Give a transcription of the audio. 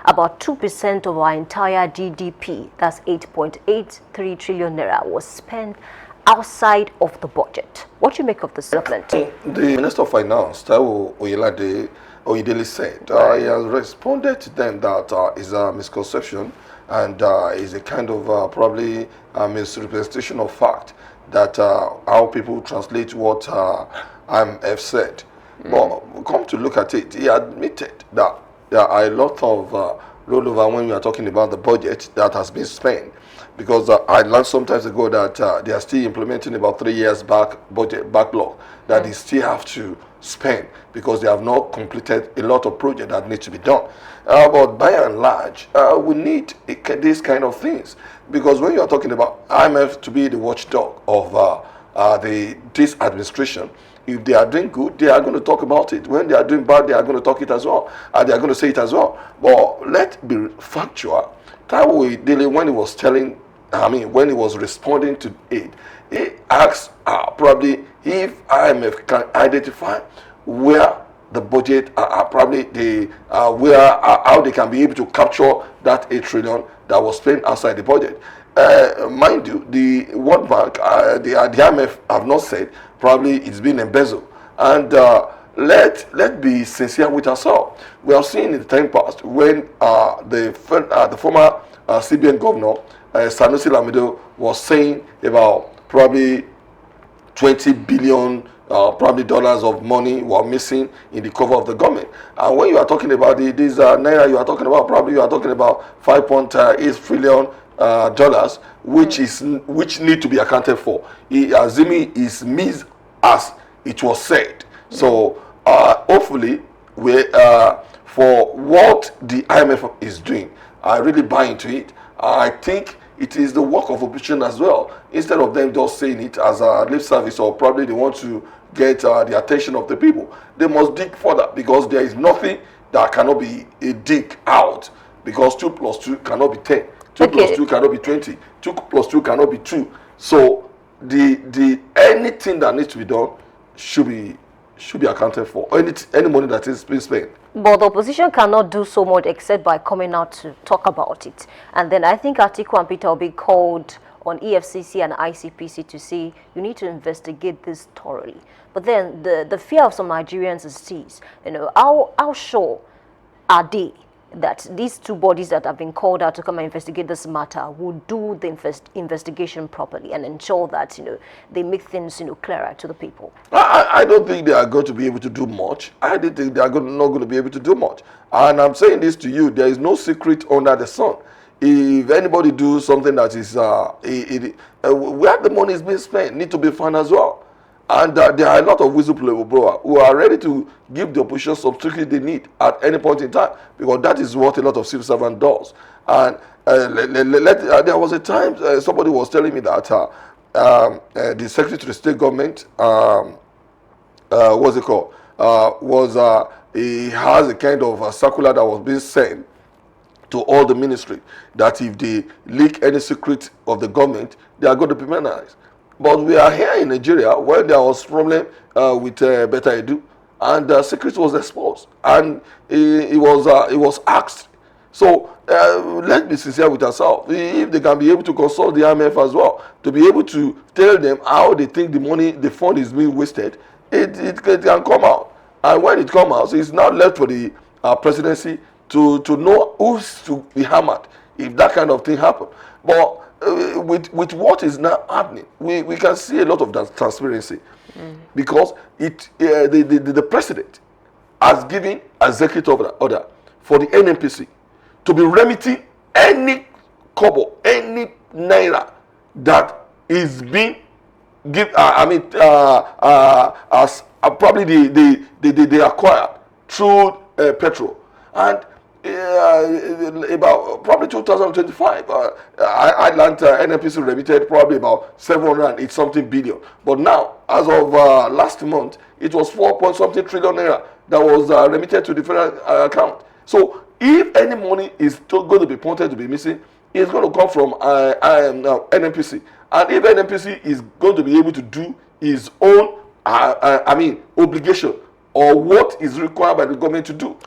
about 2% of our entire GDP, that's 8.83 trillion naira, was spent outside of the budget. What do you make of this development? The Minister of Finance, Taiwo Oyedele said, he has responded to them that is a misconception and is a kind of probably a misrepresentation of fact that how people translate what IMF said. But come to look at it, he admitted that there are a lot of rollover when we are talking about the budget that has been spent. Because I learned some time ago that they are still implementing about 3 years back budget backlog that they still have to spend because they have not completed a lot of projects that need to be done. But by and large, we need these kind of things because when you are talking about IMF to be the watchdog of this administration, if they are doing good, they are going to talk about it. When they are doing bad, they are going to talk it as well, and they are going to say it as well. But let's be factual. Taiwo Oyedele, when he was when he was responding to it, he asked probably if IMF can identify where the budget probably how they can be able to capture that 8 trillion that was spent outside the budget. Mind you, the World Bank, the IMF have not said probably it's been embezzled. And let's be sincere with ourselves. We have seen in the time past when the former CBN governor Sanusi Lamido was saying about probably 20 billion probably dollars of money were missing in the cover of the government. And when you are talking about these naira, you are talking about 5.8 trillion dollars, which need to be accounted for. Assuming is missed as it was said. So hopefully, for what the IMF is doing, I really buy into it. I think it is the work of opposition as well. Instead of them just saying it as a lip service or probably they want to get the attention of the people, they must dig further because there is nothing that cannot be dig out because 2 plus 2 cannot be 10. 2 plus 2 cannot be 20. 2 plus 2 cannot be 2. So the anything that needs to be done should be accounted for. Any money that is being spent. But the opposition cannot do so much except by coming out to talk about it. And then I think Atiku and Peter will be called on EFCC and ICPC to say you need to investigate this thoroughly. But then the fear of some Nigerians is this. How sure are they that these two bodies that have been called out to come and investigate this matter will do the investigation properly and ensure that they make things clearer to the people? I don't think they are going to be able to do much. I don't think they are not going to be able to do much. And I'm saying this to you: there is no secret under the sun. If anybody do something that is where the money is being spent need to be found as well. And there are a lot of whistleblowers who are ready to give the opposition some security they need at any point in time, because that is what a lot of civil servant does. And there was a time somebody was telling me that the Secretary to the State Government, what's it called, he has a kind of circular that was being sent to all the ministry that if they leak any secret of the government, they are going to be penalized. But we are here in Nigeria when there was problem with Better Edu, and the secret was exposed, and it was asked. So let's be sincere with ourselves. If they can be able to consult the IMF as well, to be able to tell them how they think the fund is being wasted, it can come out. And when it comes out, it's now left for the presidency to know who's to be hammered if that kind of thing happens. But with what is now happening, we can see a lot of that transparency, because the president has given executive order for the NNPC to be remitting any kobo, any naira that is being given. As probably they acquired through petrol. And about probably 2025, Atlanta NNPC remitted probably about 708 something billion. But now, as of last month, it was 4 point something trillion naira that was remitted to different account. So if any money is still going to be pointed to be missing, it's going to come from NNPC. And if NNPC is going to be able to do its own obligation or what is required by the government to do,